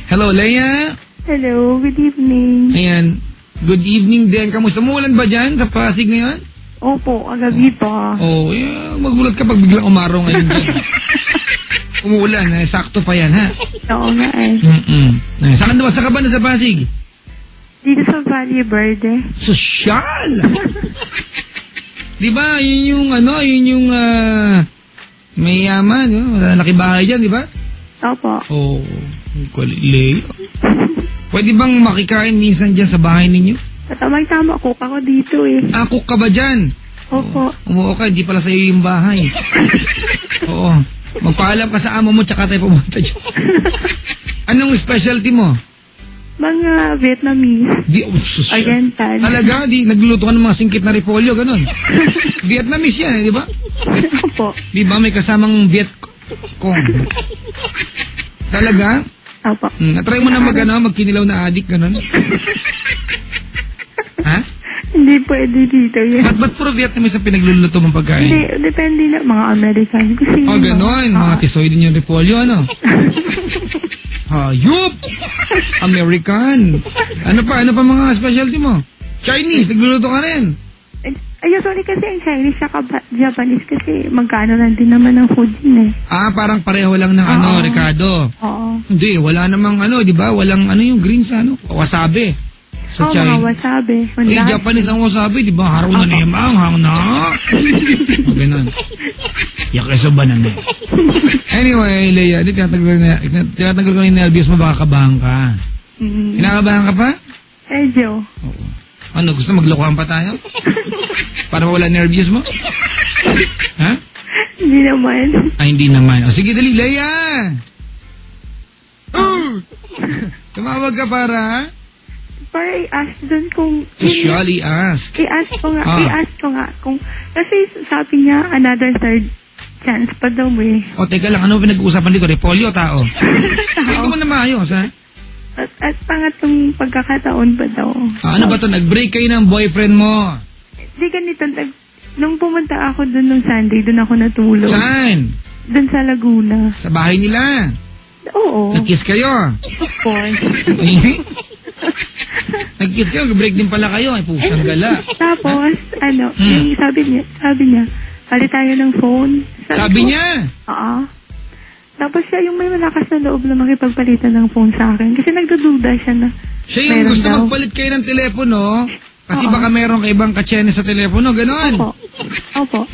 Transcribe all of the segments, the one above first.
Hello, Leia. Hello, good evening. Ayan. Good evening din. Kamusta? Umuulan ba dyan sa Pasig ngayon? Opo, agabi pa. Oh, yeah. Magulat ka pag biglang umaraw ngayon dyan. Umuulan. Sakto pa yan, ha? Oo nga eh. Saan ka ba na sa Pasig? Dito sa Valle Verde. Sosyal! Diba, yun yung may yaman, malaki bahay dyan, diba? Opo. Oh, Leia. Pwede bang makikain minsan dyan sa bahay ninyo? Tamang-tama, cook ako dito eh. Cook ka ba dyan? Opo. Umuo ka, hindi pala sa'yo yung bahay. Oo. Magpaalam ka sa amo mo, tsaka tayo pumunta dyan. Anong specialty mo? Mga Vietnamese. Oriental. Talaga? Nagluluto ka ng mga singkit na repolyo, ganun. Vietnamese yan, di ba? Opo. Di ba may kasamang Vietcong? Talaga? Opo. Natry mo na magkinilaw na adik, ganun? Ha? Hindi pwede dito yan. Ba't puro Vietnamese ang pinagluluto mong pagkain? Hindi, depende na mga American. Kasi ganun. Mga tisoy din yung repolyo, ano? Hayop! American. Ano pa mga specialty mo? Chinese, nagluluto ka rin. Sorry kasi ang Chinese saka Japanese kasi magkano lang din naman ang food yun eh. Parang pareho lang ng Ricardo. Oo. Hindi, wala namang di ba? Walang yung greens, wasabi. Sa China. Mga wasabi. Japanese ang wasabi, di ba? Haro na nemang, hang na. Ganun. Yakiso banana. Anyway, Leia, tinatanggal ko na yung nervyos mo, baka kabahan ka. Kinakabahan ka pa? Medyo. Oo. Ano, gusto maglokohan pa tayo? Para mawala nervyos mo? Ha? Hindi naman. Hindi naman. Sige, dali, Leia! Tumawag ka para i-ask dun kung... Usually ask. I-ask ko nga kung... Kasi sabi niya, another third chance pa daw eh. Teka lang, ano pinag-uusapan dito? Repolyo o tao? Ito mo na maayos, ha? At pangatlong pagkakataon pa daw. Ano ba to? Nag-break kayo ng boyfriend mo? Di ganito. Nung pumunta ako dun nung Sunday, dun ako natulog. Saan? Dun sa Laguna. Sa bahay nila? Oo. Nag-kiss kayo? Of course. Nag-kiss kayo? Break din pala kayo? Ay, pusang gala. Tapos, sabi niya, pali tayo ng phone. Sabi niya? Oo. Tapos siya yung may malakas na loob na makipagpalitan ng phone sa akin. Kasi nagdududa siya na siya yung gusto magpalit kayo ng telepono kasi baka meron ka ibang katsene sa telepono, gano'n? Opo.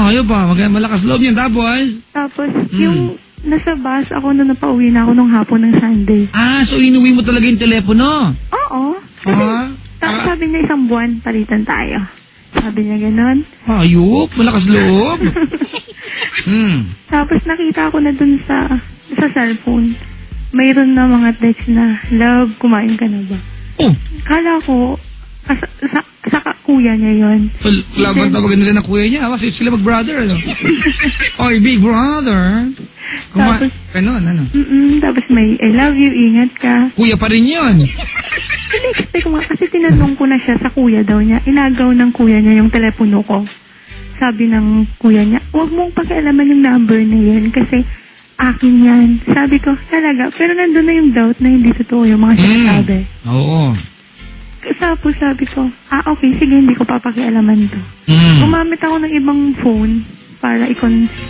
Ayaw pa. Malakas loob niyan. Tapos, yung nasa bus ako na napauwi na ako nung hapon ng Sunday. So inuwi mo talaga yung telepono? Oo. Sabi niya 1 buwan, palitan tayo. Sabi niya gano'n. Ayop, malakas loob. Tapos nakita ko na dun sa cellphone, mayroon na mga text na, love, kumain ka na ba? Kala ko, sa kuya niya yun. Laban tawagan nila ng kuya niya. Kasi sila mag-brother, ano? Oy, big brother. Tapos, ano? Tapos may, I love you, ingat ka. Kuya pa rin yun. In-expect ko nga, kasi tinanong ko na siya sa kuya daw niya. Inagaw ng kuya niya yung telepono ko. Sabi ng kuya niya, huwag mong pakialaman yung number na yun kasi akin yan. Sabi ko, talaga. Pero nandun na yung doubt na hindi totoo yung mga sinasabi. Oo. Tapos sabi ko, okay, sige, hindi ko papakialaman to. Gumamit ako ng ibang phone para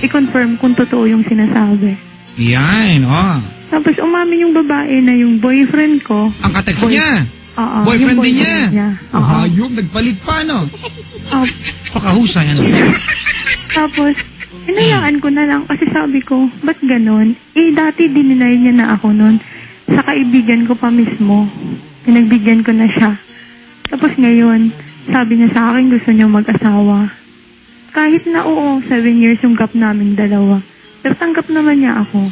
i-confirm kung totoo yung sinasabi. Yan, Tapos umamin yung babae na yung boyfriend ko. Ang katext niya? Boyfriend din niya? Hayop, nagpalit pa, no? Pakahusay, ano? Tapos, hinayaan ko na lang kasi sabi ko, ba't ganon? Dati dininay niya na ako nun. Sa kaibigan ko pa mismo. Pinagbigyan ko na siya. Tapos ngayon, sabi niya sa akin gusto niya mag-asawa. Kahit na 7 years yung gap naming dalawa. Pero tanggap naman niya ako.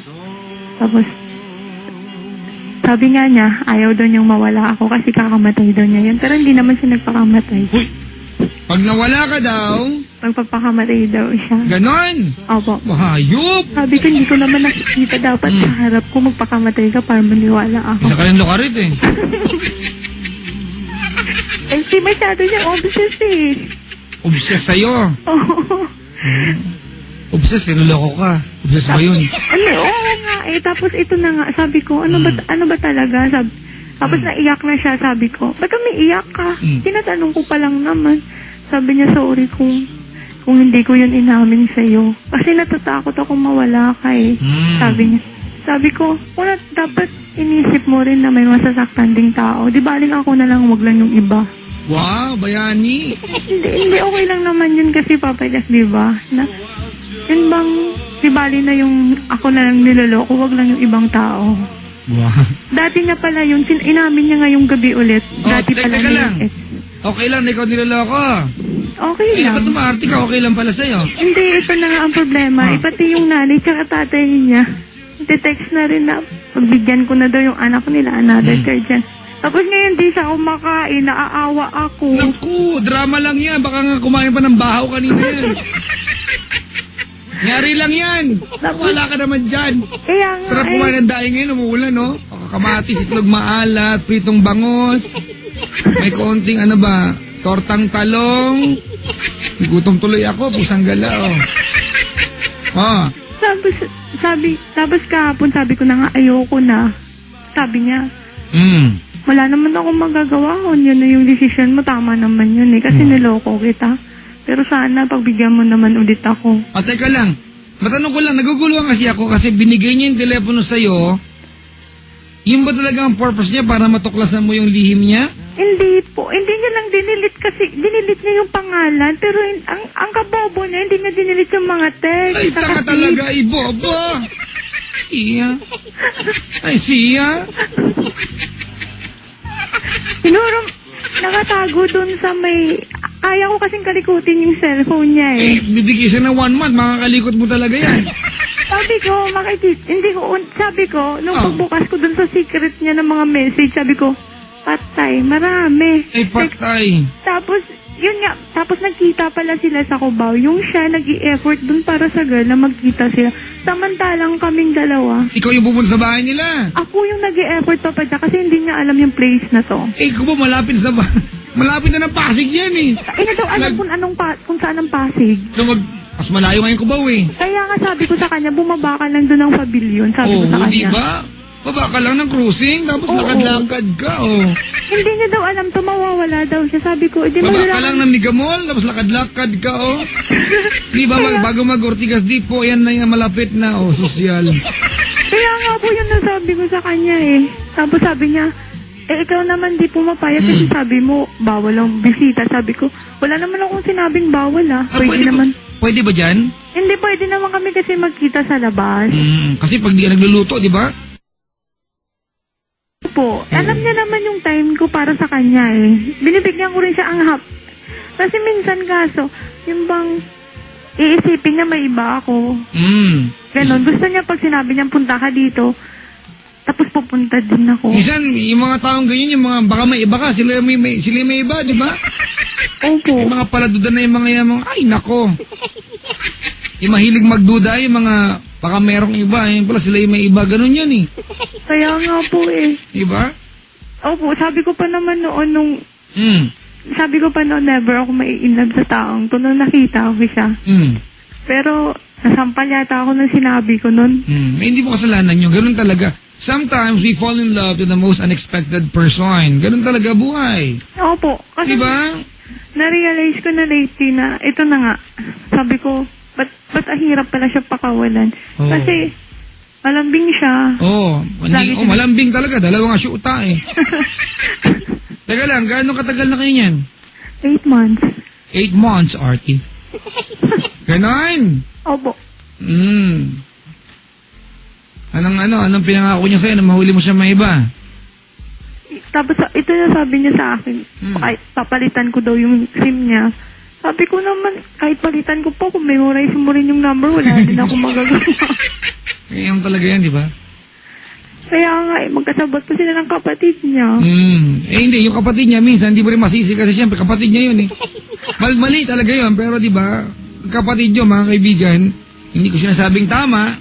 Tapos, sabi nga niya, ayaw daw niyang mawala ako kasi kakamatay daw niya yan. Pero hindi naman siya nagpakamatay. Pag nawala ka daw? Magpapakamatay daw siya. Ganon? Opo. Mahayop! Sabi ko, hindi ko naman nakikita. Dapat sa harap ko magpakamatay ka para maniwala ako. Isa ka rin lokarit eh. Hindi masyado siyang obsessed eh. Obsessed sa'yo? Oo. Obsessed, niloloko ka. Obsessed ba yun? Oo nga eh. Tapos ito na nga, sabi ko, ano ba talaga? Tapos naiyak na siya, sabi ko, ba't umiiyak ka? Tinatanong ko pa lang naman. Sabi niya, sorry kung hindi ko yun inamin sa'yo. Kasi natatakot ako mawala ka eh. Sabi niya. Sabi ko, dapat inisip mo rin na may masasaktan ding tao. Di baling ako na lang, wag lang yung iba. Wow, bayani. Hindi okay lang naman yun kasi papayak, di ba? Yun bang, di bali na yung ako na lang niloloko, wag lang yung ibang tao. Wow. Dati niya pala yun, inamin niya ngayong gabi ulit. Dati pala teka niya lang. Okay lang na ikaw niloloko. Okay lang. Ba't tumaarte ka? Okay lang pala sa'yo. Hindi, ito na nga ang problema. Pati yung nanay tsaka tatay niya, text na rin na pagbigyan ko na daw yung anak nila, another third yan. Tapos ngayon di siya kumakain, naaawa ako. Naku, drama lang yan. Baka nga kumain pa ng bahaw kanina yan. Nyari lang yan. Wala ka naman dyan. Kaya nga sarap kumain ng daing ngayon, umuulan, no? Kamatis, itlog maalat, pritong bangos. May konting tortang talong. Gutom tuloy ako, pusang gala, oh. Tapos kahapon sabi ko na nga ayoko na. Sabi niya, wala naman akong magagawa kung yun na yung decision mo, tama naman yun eh. Kasi niloko kita. Pero sana pagbigyan mo naman ulit ako. Teka lang. Matanong ko lang, naguguluhan kasi ako kasi binigay niya yung telepono sa'yo. Yung ba talaga ang purpose niya para matuklasan mo yung lihim niya? Hindi po. Hindi niya lang dinilit kasi dinilit niya yung pangalan. Pero ang kabobo niya, hindi niya dinilit yung mga text. Ay, taka talaga, ibobo. Siya. Siguro, nakatago dun sa may... Kaya ko kasing kalikutin yung cellphone niya eh. Bibigay siya ng 1 month, makakalikot mo talaga yan. Sabi ko, nung pagbukas ko dun sa secret niya ng mga message, sabi ko, patay, marami. Patay. Tapos, yun nga, tapos nagkita pala sila sa Cubao. Yung siya, nag-i-effort dun para sa girl na magkita sila. Samantalang kaming dalawa. Ikaw yung pupunta sa bahay nila. Ako yung nag-i-effort pa dyan kasi hindi niya alam yung place na to. Kung malapit sa malapit na ng Pasig yan eh. Na daw alam kung saan ang Pasig. Mas malayo ngayon Cubao eh. Kaya nga sabi ko sa kanya, bumaba ka lang doon ng pavilion. Sabi ko sa kanya. Diba? Baba ka lang ng cruising, tapos lakad-lakad ka, Hindi niya daw alam to, mawawala daw siya. Sabi ko, baba ka lang ng Migamol, tapos lakad-lakad ka, Diba, bago mag-Ortigas Depot, yan na yung malapit na, sosyal. Kaya nga po yun na sabi ko sa kanya eh. Tapos sabi niya, ikaw naman di pumapayag kasi sabi mo, bawal ang bisita. Sabi ko, wala naman akong sinabing bawal Pwede naman. Pwede ba dyan? Hindi, pwede naman kami kasi magkita sa labas. Kasi pag di ka nagluluto, di ba? Po, alam niya naman yung time ko para sa kanya eh. Binibigyan ko rin siya ang Kasi minsan kaso, yung bang iisipin niya may iba ako. Ganon. Gusto niya pag sinabi niya punta ka dito, tapos pupunta din ako. Minsan, yung mga taong ganyan, yung mga baka may iba ka, sila may iba, di ba? Opo. Yung mga paladuda na yung mga ay nako. Yung mahilig magduda, yung mga baka merong iba, yung pala sila yung may iba, ganun yan eh. Kaya nga po eh. Diba? Opo, sabi ko pa naman noon sabi ko pa noon never ako mai-inlove sa taong to nung nakita ko siya. Pero nasampal yata ako nung sinabi ko noon. Hindi mo kasalanan yun, ganun talaga. Sometimes we fall in love to the most unexpected person. Ganun talaga buhay. Opo. Kasi diba? Na-realize ko na lately na ito na nga. Sabi ko, ba't hirap pala siya pakawalan? Kasi malambing siya. Malambing talaga. Dalawa nga syuta eh. Teka lang, gaano katagal na kayo niyan? 8 months. 8 months, Artie. Ganon? Opo. Anong pinangako niya sa'yo na mahuli mo siya may iba? Tapos ito na sabi niya sa akin, kahit papalitan ko daw yung SIM niya. Sabi ko naman, kahit palitan ko po, kung memorize mo rin yung number, wala din ako magagawa. Ganyan talaga yan, di ba? Kaya nga, magkasabot pa sila ng kapatid niya. Hindi, yung kapatid niya minsan, hindi mo rin masisi kasi siyempre kapatid niya yun eh. Mali talaga yun, pero di ba, kapatid niyo, mga kaibigan, hindi ko sinasabing tama,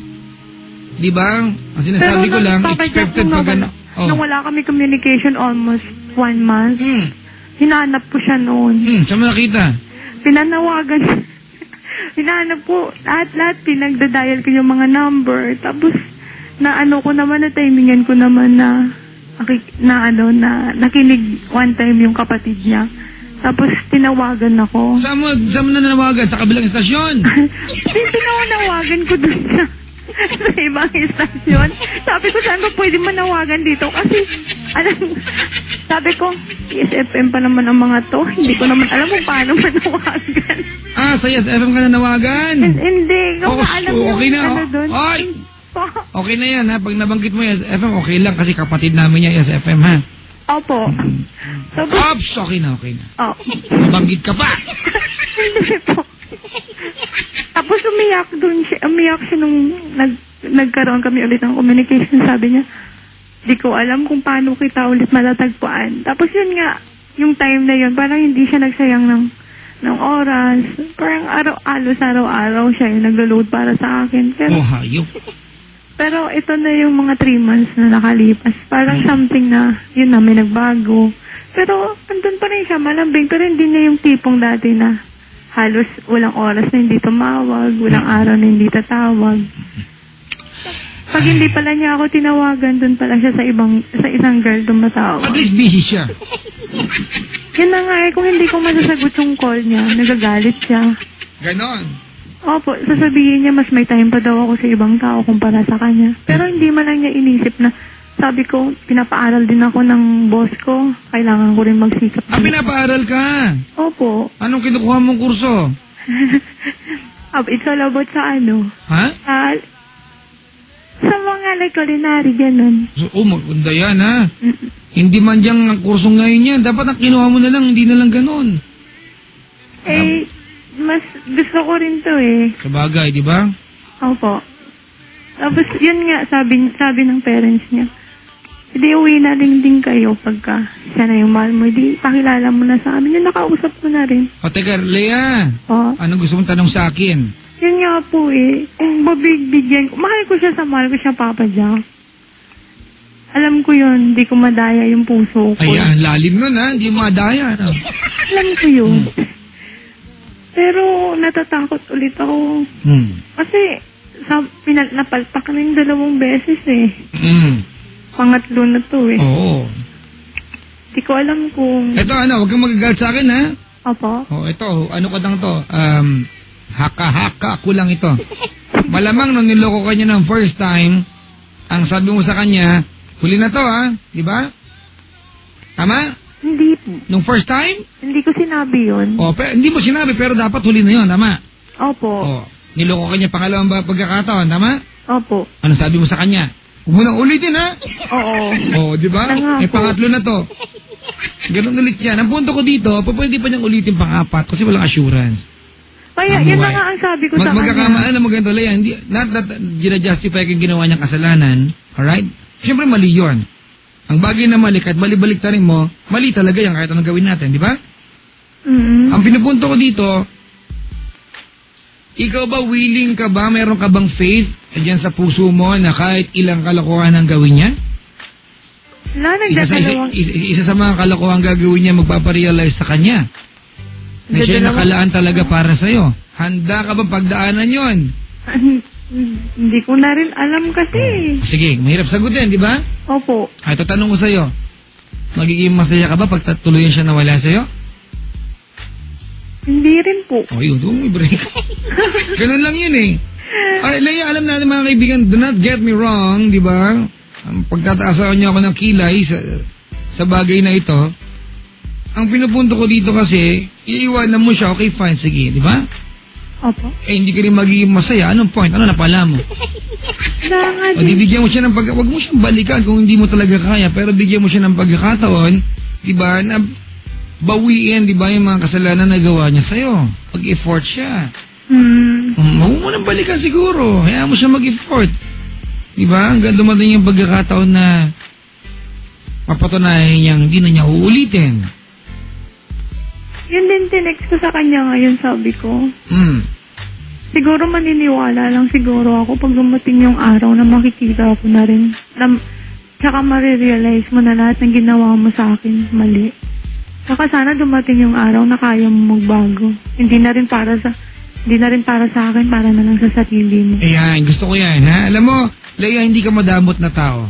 di ba? Ang sinasabi ko lang, expected pag ano. Nung wala kami communication almost 1 month, hinanap ko siya noon. Saan mo nakita? Hinanap ko, lahat pinagdadial ko yung mga number. Tapos, ko naman, na timingan ko naman na nakinig one time yung kapatid niya. Tapos, tinawagan ako. Saan mo na nanawagan? Sa kabilang estasyon? Tinawagan ko dun sa ibang estasyon. Sabi ko, saan ba pwede manawagan dito? Kasi, sabi ko, YesFM pa naman ang mga to. Hindi ko naman alam kung paano manawagan. Sa YesFM ka nanawagan? Hindi. Alam okay na. Doon. Ay! Okay na yan, ha? Pag nabanggit mo YesFM, okay lang kasi kapatid namin yan, YesFM, ha? Opo. Ops! Okay na. Oh. Nabanggit ka pa! Hindi po. Tapos umiyak siya nung nagkaroon kami ulit ng communication. Sabi niya, di ko alam kung paano kita ulit matatagpuan. Tapos yun nga, yung time na yun, parang hindi siya nagsayang ng oras. Parang araw-araw siya yung naglo-load para sa akin. Pero ito na yung mga 3 months na nakalipas. Parang something na, yun na, may nagbago. Pero, andun pa rin siya, malambing. Pero hindi na yung tipong dati na halos walang oras na hindi tumawag, walang araw na hindi tatawag. Pag hindi pala niya ako tinawagan, dun pala siya sa isang girl tumatawag. At least busy siya. Yun na nga kung hindi ko masasagot yung call niya, nagagalit siya. Ganon. Opo, sasabihin niya mas may time pa daw ako sa ibang tao kumpara sa kanya. Pero hindi man lang niya inisip na, sabi ko, pinapaaral din ako ng boss ko. Kailangan ko rin magsikap. Pinapaaral ka? Opo. Anong kinukuha mong kurso? It's all about sa Ha? Sa mga culinary, ganun. Maganda yan, ha? Hindi man diyang ang kursong ngayon yan. Dapat ang kinuha mo na lang, hindi na lang ganun. Mas gusto ko rin to Sa bagay, di ba? Opo. Tapos, yun nga, sabi ng parents niya, hindi uwi na rin din kayo pagka siya na yung mahal mo. Hindi, pakilala mo na sa amin. Yung nakausap mo na rin. Teka, Lea. Anong gusto mong tanong sa akin? Yun nga po kung mabibigyan ko, mahal ko siya, Papa Jack. Alam ko yun, hindi ko madaya yung puso ko. Ayan, lalim nun, ha? Hindi madaya, no? Alam ko yun. Pero natatakot ulit ako. Kasi napalpak na yung 2 beses Pangatlo na to Oo. Di ko alam kung... Ito huwag kang magagalit sa akin, ha? Opo. Ito, ano ka lang to? Haka-haka ko lang ito. Malamang nung niloko ka niya ng first time, ang sabi mo sa kanya, huli na to, ha? Di ba? Tama? Hindi po. Nung first time? Hindi ko sinabi yun. Hindi mo sinabi, pero dapat huli na yun, tama? Opo. Niloko ka niya pangalawang pagkakataon, tama? Opo. Ano sabi mo sa kanya? Huwag mo nang ulitin, ha? Oo. Di ba? Pangatlo na to. Ganun ulit yan. Ang punto ko dito, pwede pa niyang ulitin pang-4 kasi walang assurance. Kaya, yun na nga ang sabi ko sa kanya. Alam mo ganito, Lea, not that gina-justify kung ginawa niyang kasalanan, alright? Siyempre mali yun. Ang bagay na mali, kahit balik rin mo, mali talaga yan kahit anong gawin natin, di ba? Ang pinupunto ko dito, ikaw ba willing ka ba, meron ka bang faith dyan sa puso mo na kahit ilang kalokohan ang gawin niya? Isa sa mga kalokohan gagawin niya, magpaparealize sa kanya na siya nakalaan talaga para sa'yo. Handa ka ba pagdaanan yon? Hindi ko na rin alam kasi. Sige, mahirap sagutin, di ba? Opo. Ito tanong ko sa'yo. Magiging masaya ka ba pag tuluyan siya nawala sa'yo? Hindi rin po. Yun, may break. Ganun lang yun Lea, alam natin mga kaibigan, do not get me wrong, di ba? Pagtataasan niyo ako ng kilay sa bagay na ito, ang pinupunto ko dito kasi, iiwanan mo siya, okay, fine, sige, di ba? Opo. Hindi ka rin magiging masaya. Anong point? Ano napala mo? O di bigyan mo siya ng wag mo siyang balikan kung hindi mo talaga kaya, pero bigyan mo siya ng pagkakataon, di ba, na bawiin, di ba, yung mga kasalanan na gawa niya sa'yo. Pag-effort siya. Huwag mo nang balikan siguro. Hayaan mo siya mag-effort. Di ba? Hanggang dumating yung pagkakataon na mapatunayan niyang hindi na niya uulitin. Yun din tinext ko sa kanya ngayon, sabi ko. Siguro maniniwala lang siguro ako pag dumating yung araw na makikita ako na rin. Tsaka marirealize mo na lahat ng ginawa mo sa akin Tsaka sana dumating yung araw na kaya mo magbago. Hindi na rin para sa Di na rin para sa akin, para na lang sa sarili mo. Ayan, gusto ko yan, ha? Alam mo, Leia, hindi ka madamot na tao.